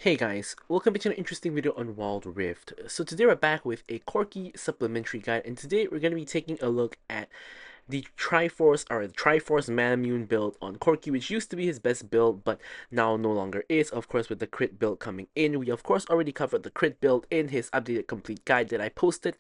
Hey guys, welcome back to an interesting video on Wild Rift. So today we're back with a Corki supplementary guide, and today we're going to be taking a look at the Triforce Manamune build on Corki, which used to be his best build, but now no longer is. Of course, with the crit build coming in, we of course already covered the crit build in his updated complete guide that I posted.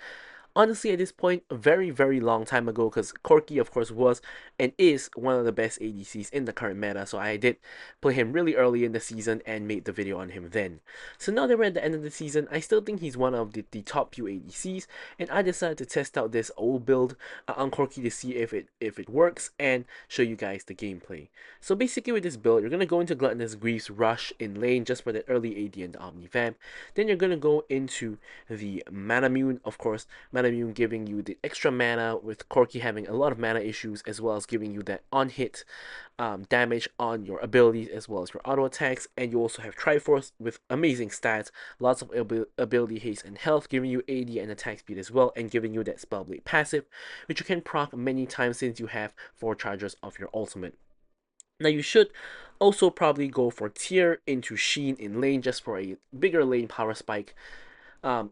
Honestly, at this point, a very long time ago, because Corki, of course, was and is one of the best ADCs in the current meta, so I did play him really early in the season and made the video on him then. So now that we're at the end of the season, I still think he's one of the top few ADCs, and I decided to test out this old build on Corki to see if it works and show you guys the gameplay. So basically with this build, you're going to go into Gluttonous Grief's Rush in lane just for the early AD and the Omni Vamp. Then you're going to go into the Manamune, of course, Manamune giving you the extra mana, with Corki having a lot of mana issues, as well as giving you that on-hit damage on your abilities as well as your auto attacks. And you also have Triforce with amazing stats, lots of ability haste and health, giving you AD and attack speed as well, and giving you that Spellblade passive, which you can proc many times since you have 4 charges of your ultimate. Now you should also probably go for Tier into Sheen in lane just for a bigger lane power spike,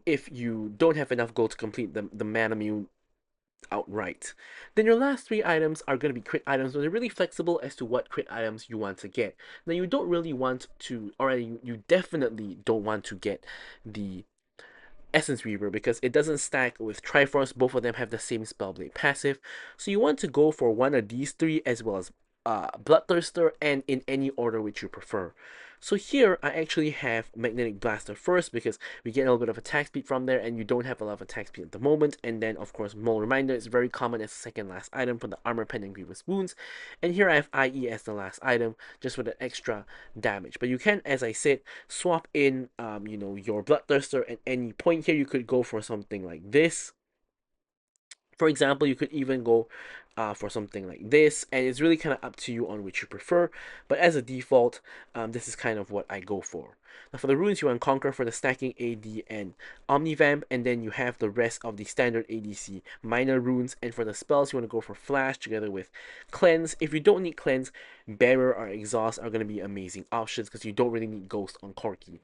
if you don't have enough gold to complete the Manamune outright. Then your last 3 items are going to be crit items, but they're really flexible as to what crit items you want to get. Now you don't really want to, or you definitely don't want to get the Essence Reaver because it doesn't stack with Triforce. Both of them have the same Spellblade passive, so you want to go for one of these 3 as well as Bloodthirster, and in any order which you prefer. So here I actually have Magnetic Blaster first because we get a little bit of attack speed from there, and you don't have a lot of attack speed at the moment. And then of course Mole Reminder is very common as the second last item for the Armor Pen and Grievous Wounds. And here I have IE as the last item just for the extra damage. But you can, as I said, swap in your Bloodthirster at any point. Here you could go for something like this. For example, you could even go for something like this, and it's really kind of up to you on which you prefer, but as a default, this is kind of what I go for. Now for the runes, you want Conquer for the stacking AD and Omnivamp, and then you have the rest of the standard ADC minor runes, and for the spells, you want to go for Flash together with Cleanse. If you don't need Cleanse, Barrier or Exhaust are going to be amazing options because you don't really need Ghost on Corki.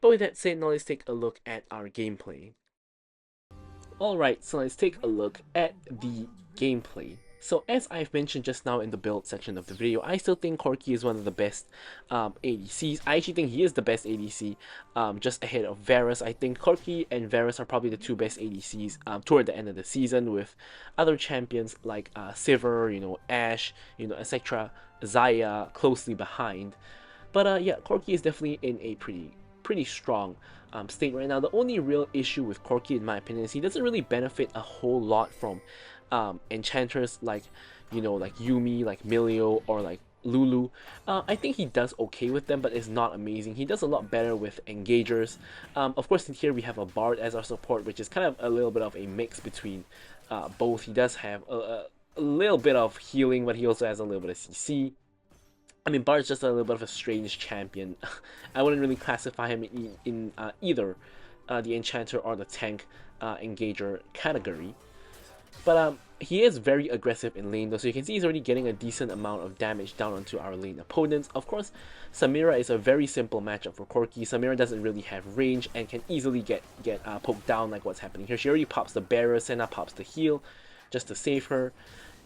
But with that said, now let's take a look at our gameplay. Alright, so let's take a look at the gameplay. So as I've mentioned just now in the build section of the video, I still think Corki is one of the best ADCs. I actually think he is the best ADC, just ahead of Varus. I think Corki and Varus are probably the 2 best ADCs toward the end of the season, with other champions like Sivir, Ashe, etc., Xayah closely behind. But yeah, Corki is definitely in a pretty strong state right now. The only real issue with Corki, in my opinion, is he doesn't really benefit a whole lot from enchanters like like Yuumi, like Milio, or like Lulu. I think he does okay with them, but it's not amazing. He does a lot better with engagers. Of course, in here we have a Bard as our support, which is kind of a little bit of a mix between both. He does have a little bit of healing, but he also has a little bit of CC. I mean, Bard's just a little bit of a strange champion. I wouldn't really classify him in either the Enchanter or the Tank Engager category. But he is very aggressive in lane though, so you can see he's already getting a decent amount of damage down onto our lane opponents. Of course, Samira is a very simple matchup for Corki. Samira doesn't really have range and can easily get poked down like what's happening here. She already pops the barrier, Senna pops the heal just to save her.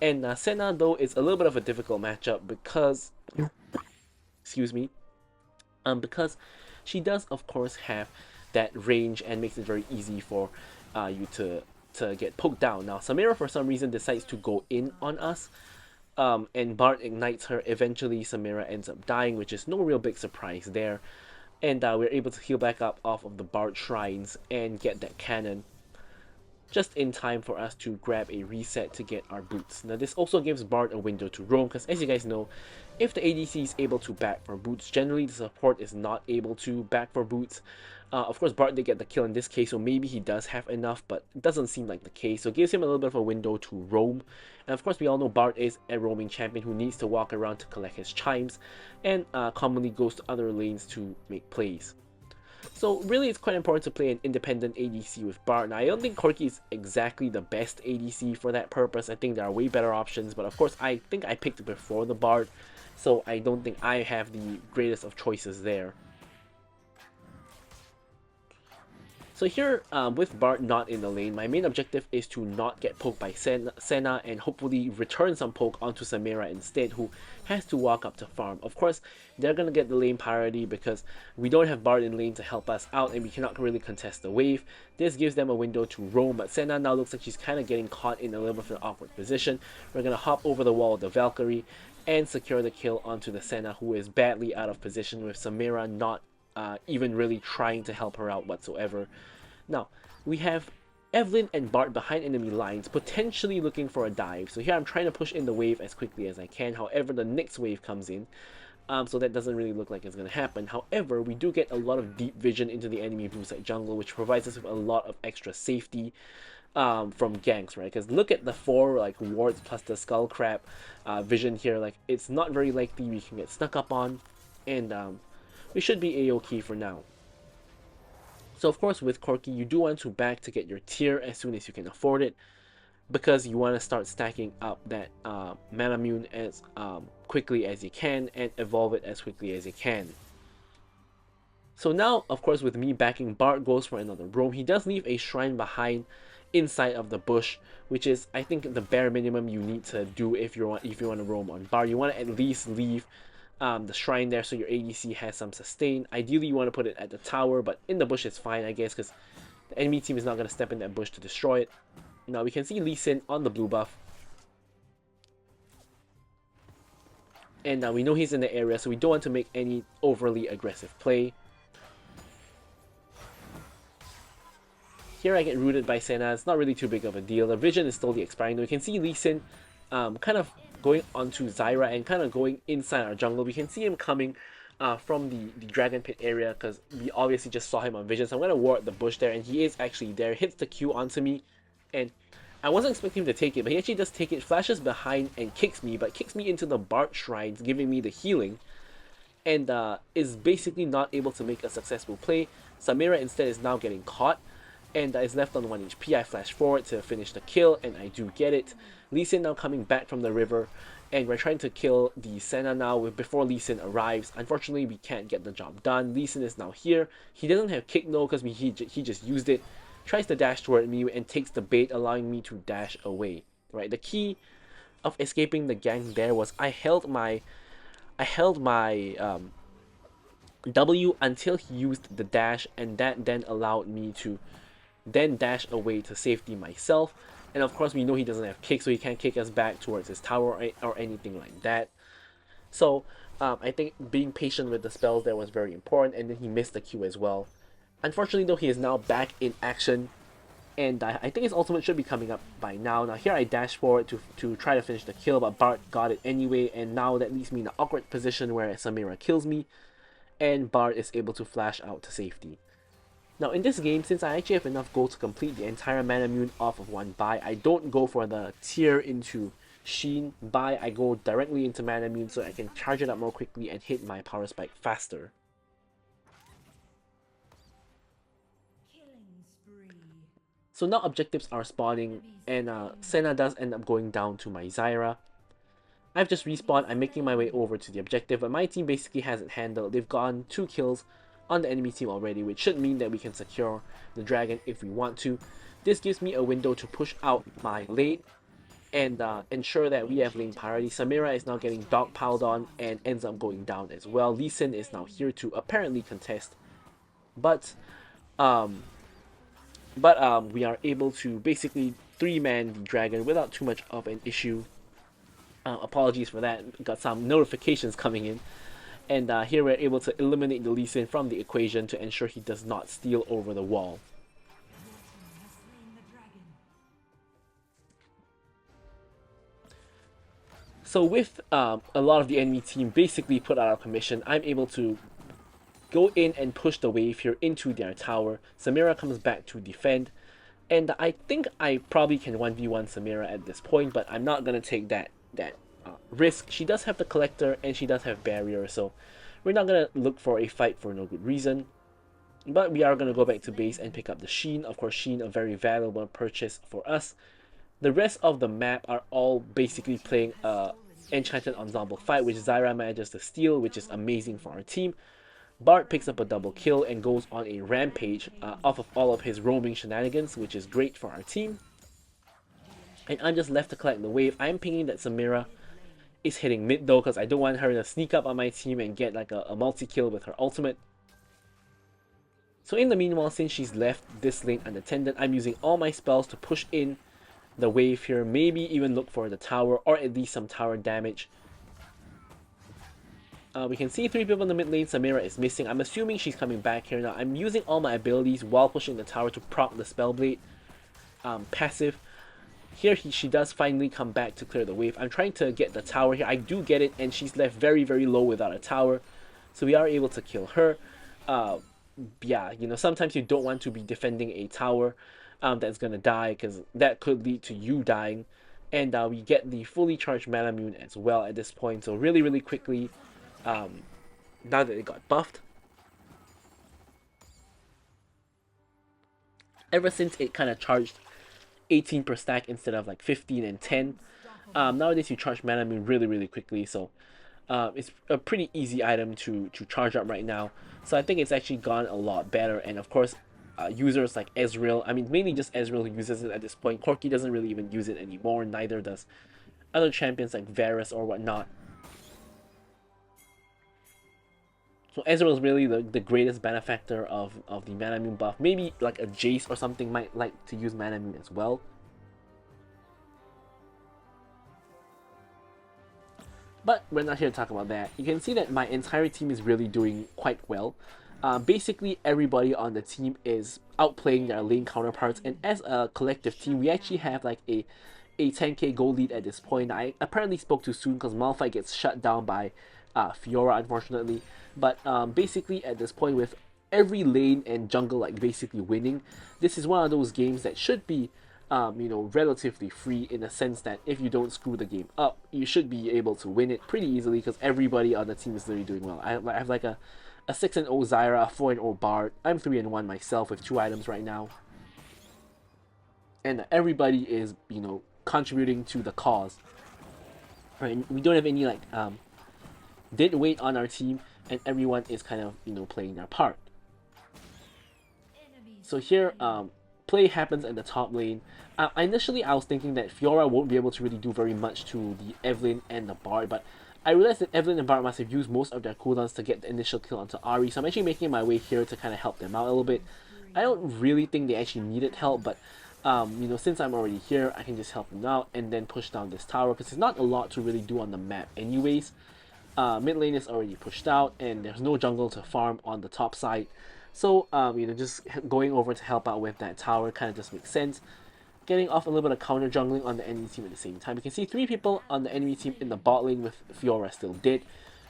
And Senna, though, is a little bit of a difficult matchup because, excuse me, because she does, of course, have that range and makes it very easy for you to get poked down. Now, Samira, for some reason, decides to go in on us, and Bard ignites her. Eventually, Samira ends up dying, which is no real big surprise there. And we're able to heal back up off of the Bard shrines and get that cannon just in time for us to grab a reset to get our boots. Now this also gives Bard a window to roam, because as you guys know, if the ADC is able to back for boots, generally the support is not able to back for boots. Of course, Bard did get the kill in this case, so maybe he does have enough, but it doesn't seem like the case, so it gives him a little bit of a window to roam. And of course, we all know Bard is a roaming champion who needs to walk around to collect his chimes, and commonly goes to other lanes to make plays. So really, it's quite important to play an independent ADC with Bard. Now, I don't think Corki is exactly the best ADC for that purpose. I think there are way better options, but of course, I think I picked it before the Bard, so I don't think I have the greatest of choices there. So here, with Bart not in the lane, my main objective is to not get poked by Senna and hopefully return some poke onto Samira instead, who has to walk up to farm. Of course, they're going to get the lane priority because we don't have Bart in lane to help us out and we cannot really contest the wave. This gives them a window to roam, but Senna now looks like she's kind of getting caught in a little bit of an awkward position. We're going to hop over the wall of the Valkyrie and secure the kill onto the Senna, who is badly out of position with Samira not even really trying to help her out whatsoever. Now, we have Evelyn and Bart behind enemy lines, potentially looking for a dive. So here I'm trying to push in the wave as quickly as I can. However, the next wave comes in, so that doesn't really look like it's going to happen. However, we do get a lot of deep vision into the enemy blue side jungle, which provides us with a lot of extra safety from ganks, right? Because look at the 4 like wards plus the skull crab vision here. Like, it's not very likely we can get snuck up on, and we should be a-okay for now. So of course with Corki, you do want to back to get your tier as soon as you can afford it, because you want to start stacking up that Manamune as quickly as you can and evolve it as quickly as you can. So now, of course, with me backing, Bart goes for another roam. He does leave a shrine behind inside of the bush, which is, I think, the bare minimum you need to do if you want to roam on Bart. You want to at least leave the shrine there so your ADC has some sustain. Ideally, you want to put it at the tower, but in the bush is fine, I guess, because the enemy team is not going to step in that bush to destroy it. Now, we can see Lee Sin on the blue buff. And now we know he's in the area, so we don't want to make any overly aggressive play. Here I get rooted by Senna. It's not really too big of a deal. The vision is slowly expiring. We can see Lee Sin kind of going onto Zyra and kind of going inside our jungle. We can see him coming from the dragon pit area because we obviously just saw him on vision. So I'm going to ward the bush there, and he is actually there. Hits the Q onto me, and I wasn't expecting him to take it, but he actually does take it, flashes behind and kicks me, but kicks me into the Bart shrines, giving me the healing, and is basically not able to make a successful play. Samira instead is now getting caught, and is left on 1 HP. I flash forward to finish the kill, and I do get it. Lee Sin now coming back from the river, and we're trying to kill the Senna now before Lee Sin arrives. Unfortunately, we can't get the job done. Lee Sin is now here. He doesn't have kick no because he just used it. Tries to dash toward me and takes the bait, allowing me to dash away. Right, the key of escaping the gang there was I held my W until he used the dash, and that then allowed me to then dash away to safety myself. And of course we know he doesn't have kick, so he can't kick us back towards his tower or anything like that. So I think being patient with the spells there was very important, and then he missed the Q as well. Unfortunately though, he is now back in action, and I think his ultimate should be coming up by now. Now here I dash forward to try to finish the kill, but Bart got it anyway, and now that leaves me in an awkward position where Samira kills me, and Bart is able to flash out to safety. Now in this game, since I actually have enough gold to complete the entire Manamune off of one buy, I don't go for the tier into Sheen buy. I go directly into Manamune so I can charge it up more quickly and hit my power spike faster. So now objectives are spawning, and Senna does end up going down to my Zyra. I've just respawned. I'm making my way over to the objective, but my team basically has it handled. They've gotten 2 kills on the enemy team already, which should mean that we can secure the dragon if we want to. This gives me a window to push out my lane and ensure that we have lane priority. Samira is now getting dog piled on and ends up going down as well. Lee Sin is now here to apparently contest, but we are able to basically 3-man the dragon without too much of an issue. Apologies for that, got some notifications coming in. And here we're able to eliminate the Lee Sin from the equation to ensure he does not steal over the wall. So with a lot of the enemy team basically put out of commission, I'm able to go in and push the wave here into their tower. Samira comes back to defend, and I think I probably can 1v1 Samira at this point, but I'm not going to take that risk. She does have the collector and she does have barrier, so we're not going to look for a fight for no good reason. But we are going to go back to base and pick up the Sheen. Of course, Sheen, a very valuable purchase for us. The rest of the map are all basically playing Enchanted Ensemble fight, which Zyra manages to steal, which is amazing for our team. Bart picks up a double kill and goes on a rampage off of all of his roaming shenanigans, which is great for our team. And I'm just left to collect the wave. I'm pinging that Samira is hitting mid though, because I don't want her to sneak up on my team and get like a multi-kill with her ultimate. So in the meanwhile, since she's left this lane unattended, I'm using all my spells to push in the wave here. Maybe even look for the tower, or at least some tower damage. We can see 3 people in the mid lane. Samira is missing. I'm assuming she's coming back here now. I'm using all my abilities while pushing the tower to proc the Spellblade passive. Here she does finally come back to clear the wave. I'm trying to get the tower here. I do get it, and she's left very, very low without a tower. So we are able to kill her. Yeah, you know, sometimes you don't want to be defending a tower that's going to die, because that could lead to you dying. And we get the fully charged Mana as well at this point. So really, really quickly, now that it got buffed, ever since it kind of charged 18 per stack instead of like 15 and 10, nowadays you charge Mana really, really quickly. So it's a pretty easy item to charge up right now. So I think it's actually gone a lot better. And of course, users like Ezreal, I mean mainly just Ezreal who uses it at this point. Corki doesn't really even use it anymore, neither does other champions like Varus or whatnot. So Ezreal is really the greatest benefactor of the Mana buff. Maybe like a Jace or something might like to use Mana as well. But we're not here to talk about that. You can see that my entire team is really doing quite well. Basically, everybody on the team is outplaying their lane counterparts, and as a collective team, we actually have like a 10k gold lead at this point. I apparently spoke too soon because Malphite gets shut down by Fiora, unfortunately. But basically, at this point, with every lane and jungle like basically winning, this is one of those games that should be you know, relatively free, in the sense that if you don't screw the game up, you should be able to win it pretty easily, because everybody on the team is literally doing well. I have like a 6-0 Zyra, a 4-0 Bard. I'm 3-1 myself with 2 items right now. And everybody is, you know, contributing to the cause. Right? We don't have any like dead weight on our team, and everyone is kind of, you know, playing their part. So here, play happens in the top lane. Initially, I was thinking that Fiora won't be able to really do very much to the Evelynn and the Bard, but I realized that Evelynn and Bard must have used most of their cooldowns to get the initial kill onto Ahri, so I'm actually making my way here to kind of help them out a little bit. I don't really think they actually needed help, but you know, since I'm already here, I can just help them out and then push down this tower, because there's not a lot to really do on the map anyways. Mid lane is already pushed out, and there's no jungle to farm on the top side. So, you know, just going over to help out with that tower kind of just makes sense. Getting off a little bit of counter jungling on the enemy team at the same time. You can see 3 people on the enemy team in the bot lane with Fiora still dead.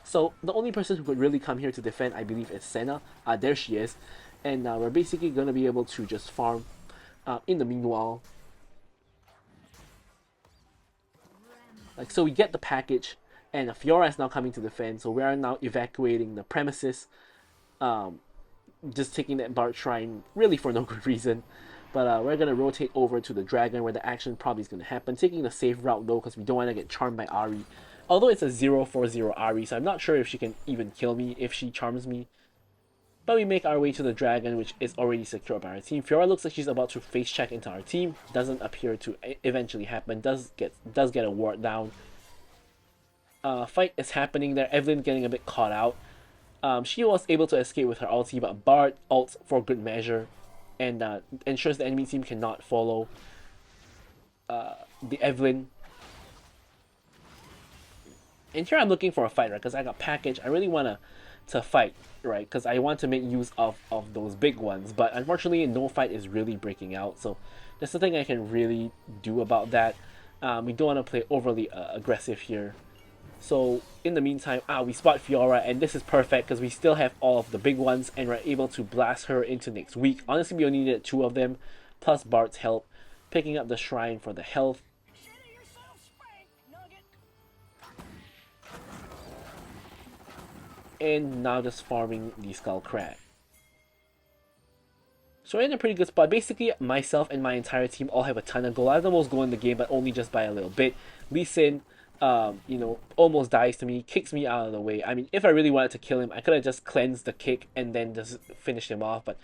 So, the only person who could really come here to defend, I believe, is Senna. There she is. And we're basically going to be able to just farm in the meanwhile. Like, so we get the package, and Fiora is now coming to defend. So we are now evacuating the premises. Just taking that Bard Shrine really for no good reason. But we're going to rotate over to the Dragon, where the action probably is going to happen. Taking the safe route though, because we don't want to get charmed by Ahri. Although it's a 0-4-0 Ahri, so I'm not sure if she can even kill me if she charms me. But we make our way to the Dragon, which is already secured by our team. Fiora looks like she's about to face check into our team. Doesn't appear to eventually happen. Does get a ward down. Fight is happening there. Evelynn getting a bit caught out. She was able to escape with her ulti, but Bard ults for good measure, and ensures the enemy team cannot follow the Evelynn. And here I'm looking for a fight, right? Because I got package. I really want to fight, right? Because I want to make use of those big ones. But unfortunately, no fight is really breaking out. So there's nothing I can really do about that. We don't want to play overly aggressive here. So in the meantime, we spot Fiora, and this is perfect because we still have all of the big ones, and we're able to blast her into next week. Honestly, we only needed 2 of them, plus Bard's help, picking up the shrine for the health. And now just farming the Skull Crag. So we're in a pretty good spot. Basically, myself and my entire team all have a ton of gold. I have the most gold in the game, but only just by a little bit. Lee Sin, almost dies to me, kicks me out of the way. I mean, if I really wanted to kill him, I could have just cleansed the kick and then just finished him off, but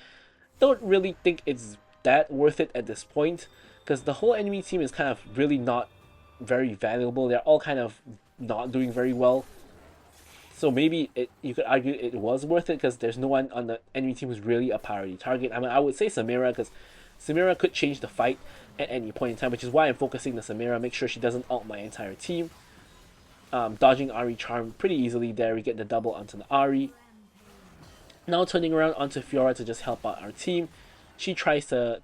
don't really think it's that worth it at this point, because the whole enemy team is kind of really not very valuable. They're all kind of not doing very well. So maybe you could argue it was worth it because there's no one on the enemy team who's really a priority target. I mean, I would say Samira because Samira could change the fight at any point in time, which is why I'm focusing the Samira. Make sure she doesn't ult my entire team. Dodging Ahri charm pretty easily there. We get the double onto the Ahri. Now turning around onto Fiora to just help out our team. She tries to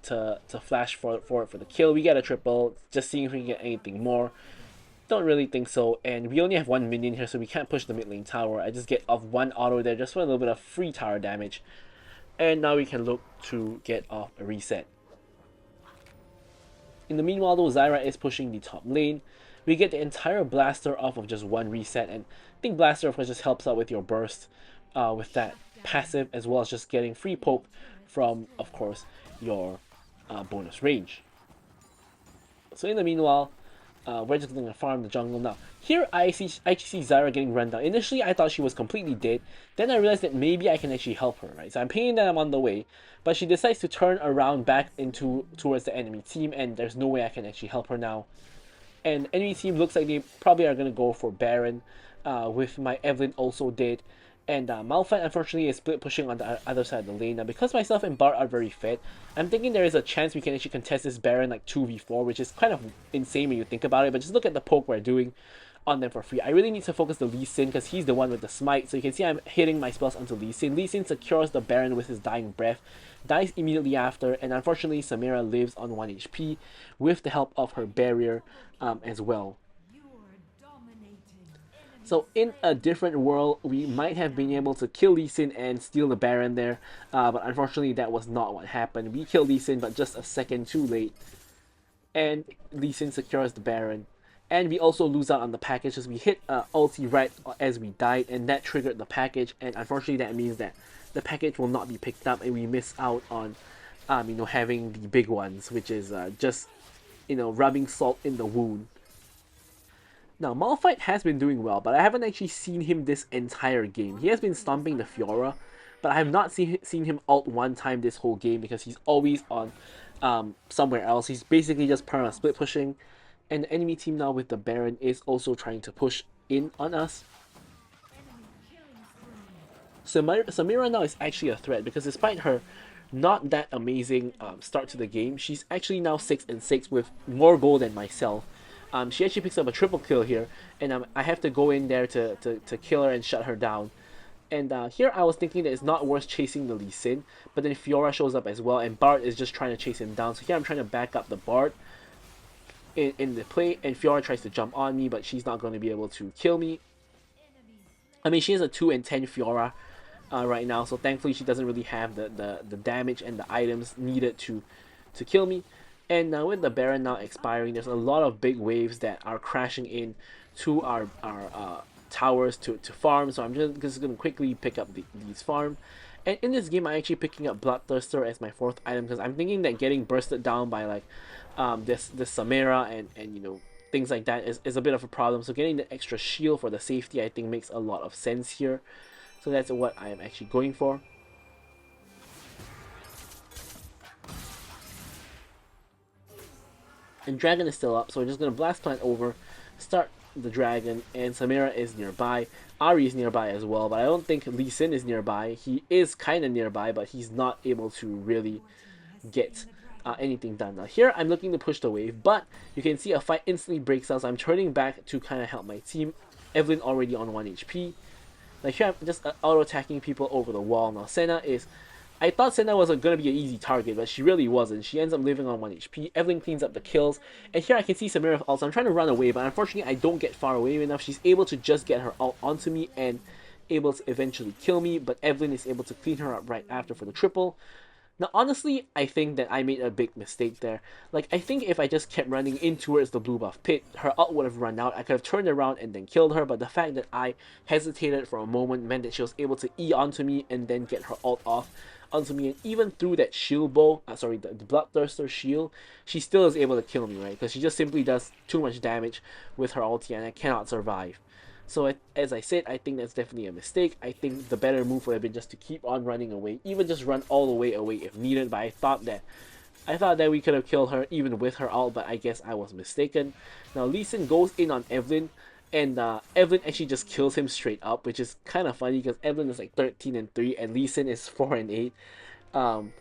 flash for the kill. We get a triple. Just seeing if we can get anything more. Don't really think so, and we only have one minion here, so we can't push the mid lane tower. I just get off one auto there just for a little bit of free tower damage. And now we can look to get off a reset. In the meanwhile though, Zyra is pushing the top lane. We get the entire blaster off of just one reset, and I think blaster of course just helps out with your burst with that passive, as well as just getting free poke from of course your bonus range. So in the meanwhile, we're just going to farm the jungle now. Here I actually see Zyra getting run down. Initially I thought she was completely dead, then I realized that maybe I can actually help her, right? So I'm pinging that I'm on the way, but she decides to turn around back towards the enemy team, and there's no way I can actually help her now. And enemy team looks like they probably are going to go for Baron, with my Evelyn also dead. And Malphite unfortunately is split pushing on the other side of the lane. Now because myself and Bart are very fed, I'm thinking there is a chance we can actually contest this Baron like 2v4, which is kind of insane when you think about it, but just look at the poke we're doing on them for free. I really need to focus the Lee Sin because he's the one with the smite. So you can see I'm hitting my spells onto Lee Sin. Lee Sin secures the Baron with his dying breath, dies immediately after, and unfortunately Samira lives on 1 HP with the help of her barrier as well. So in a different world, we might have been able to kill Lee Sin and steal the Baron there, but unfortunately that was not what happened. We killed Lee Sin, but just a second too late, and Lee Sin secures the Baron. And we also lose out on the package as we hit ulti right as we died, and that triggered the package, and unfortunately that means that the package will not be picked up and we miss out on having the big ones, which is just rubbing salt in the wound. Now, Malphite has been doing well, but I haven't actually seen him this entire game. He has been stomping the Fiora, but I have not seen him ult one time this whole game because he's always on somewhere else. He's basically just perma split pushing, and the enemy team now with the Baron is also trying to push in on us. Samira now is actually a threat because despite her not that amazing start to the game, she's actually now 6-6 with more gold than myself. She actually picks up a triple kill here, and I have to go in there to kill her and shut her down. And here I was thinking that it's not worth chasing the Lee Sin, but then Fiora shows up as well, and Bart is just trying to chase him down. So here I'm trying to back up the Bart in the play, and Fiora tries to jump on me, but she's not going to be able to kill me. I mean, she has a 2-10 Fiora right now, so thankfully she doesn't really have the damage and the items needed to kill me. And with the Baron now expiring, there's a lot of big waves that are crashing in to our towers to farm. So I'm just going to quickly pick up these farm. And in this game, I'm actually picking up Bloodthirster as my 4th item because I'm thinking that getting bursted down by like this Samira and things like that is a bit of a problem. So getting the extra shield for the safety I think makes a lot of sense here. So that's what I am actually going for. And Dragon is still up, so we're just going to Blast Plant over, start the Dragon, and Samira is nearby. Ahri is nearby as well, but I don't think Lee Sin is nearby. He is kind of nearby, but he's not able to really get anything done. Now here, I'm looking to push the wave, but you can see a fight instantly breaks out, so I'm turning back to kind of help my team. Evelyn already on 1 HP. Now here, I'm just auto-attacking people over the wall. Now Senna is... I thought Senna was going to be an easy target, but she really wasn't. She ends up living on 1 HP. Evelyn cleans up the kills. And here I can see Samira also. I'm trying to run away, but unfortunately I don't get far away enough. She's able to just get her ult onto me and able to eventually kill me. But Evelyn is able to clean her up right after for the triple. Now honestly, I think that I made a big mistake there. Like, I think if I just kept running in towards the blue buff pit, her ult would have run out. I could have turned around and then killed her, but the fact that I hesitated for a moment meant that she was able to E onto me and then get her ult off. onto me, and even through that shield bow, the Bloodthirster shield, she still is able to kill me, right? Because she just simply does too much damage with her ulti, and I cannot survive. So as I said, I think that's definitely a mistake. I think the better move would have been just to keep on running away, even just run all the way away if needed. But I thought that we could have killed her even with her ult, but I guess I was mistaken. Now Lee Sin goes in on Evelynn, and Evelynn actually just kills him straight up, which is kind of funny because Evelynn is like 13-3 and Lee Sin is 4-8. Um,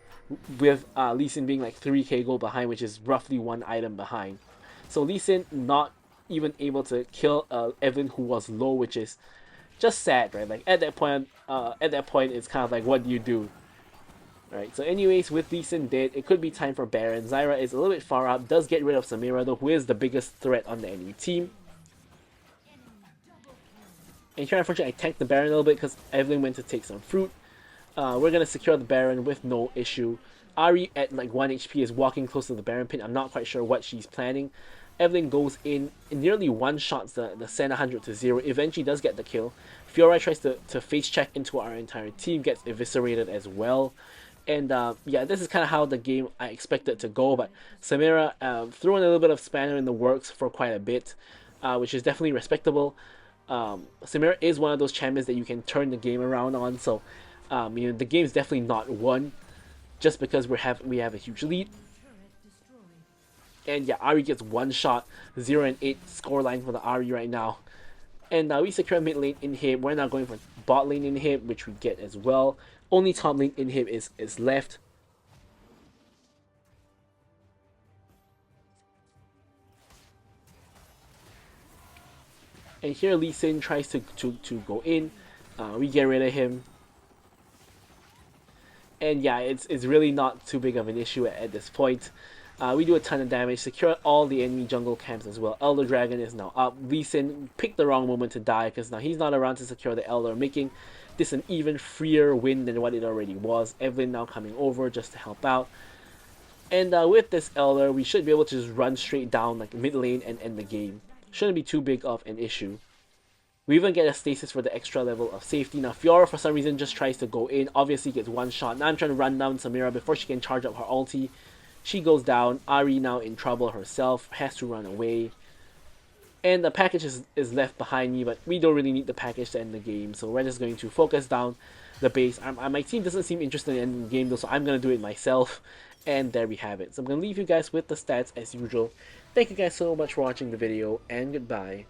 with Lee Sin being like 3k gold behind, which is roughly one item behind. So Lee Sin not even able to kill Evelynn, who was low, which is just sad, right? Like at that point, it's kind of like, what do you do? Right, so anyways, with Lee Sin dead, it could be time for Baron. Zyra is a little bit far up, does get rid of Samira though, who is the biggest threat on the enemy team. And here, unfortunately, I tanked the Baron a little bit because Evelynn went to take some fruit. We're going to secure the Baron with no issue. Ahri at like 1 HP is walking close to the Baron pin. I'm not quite sure what she's planning. Evelynn goes in and nearly one-shots the Senna 100 to 0. Eventually does get the kill. Fiora tries to face check into our entire team, gets eviscerated as well. And yeah, this is kind of how the game I expected to go, but Samira threw in a little bit of spanner in the works for quite a bit, which is definitely respectable. Samira is one of those champions that you can turn the game around on, so the game is definitely not won just because we have a huge lead. And yeah, Ahri gets one shot, 0-8 scoreline for the Ahri right now. And we secure mid lane inhib. We're now going for bot lane inhib, which we get as well. Only top lane inhib is left. And here Lee Sin tries to go in. We get rid of him. And yeah, it's really not too big of an issue at this point. We do a ton of damage, secure all the enemy jungle camps as well. Elder Dragon is now up. Lee Sin picked the wrong moment to die because now he's not around to secure the Elder, making this an even freer win than what it already was. Evelynn now coming over just to help out. And with this Elder, we should be able to just run straight down like mid lane and end the game. Shouldn't be too big of an issue. We even get a stasis for the extra level of safety. Now Fiora for some reason just tries to go in, obviously gets one shot. Now I'm trying to run down Samira before she can charge up her ulti. She goes down. Ahri now in trouble herself, has to run away. And the package is left behind me, but we don't really need the package to end the game, so we're just going to focus down the base. My team doesn't seem interested in ending the game though, so I'm going to do it myself. And there we have it. So I'm going to leave you guys with the stats as usual. Thank you guys so much for watching the video, and goodbye.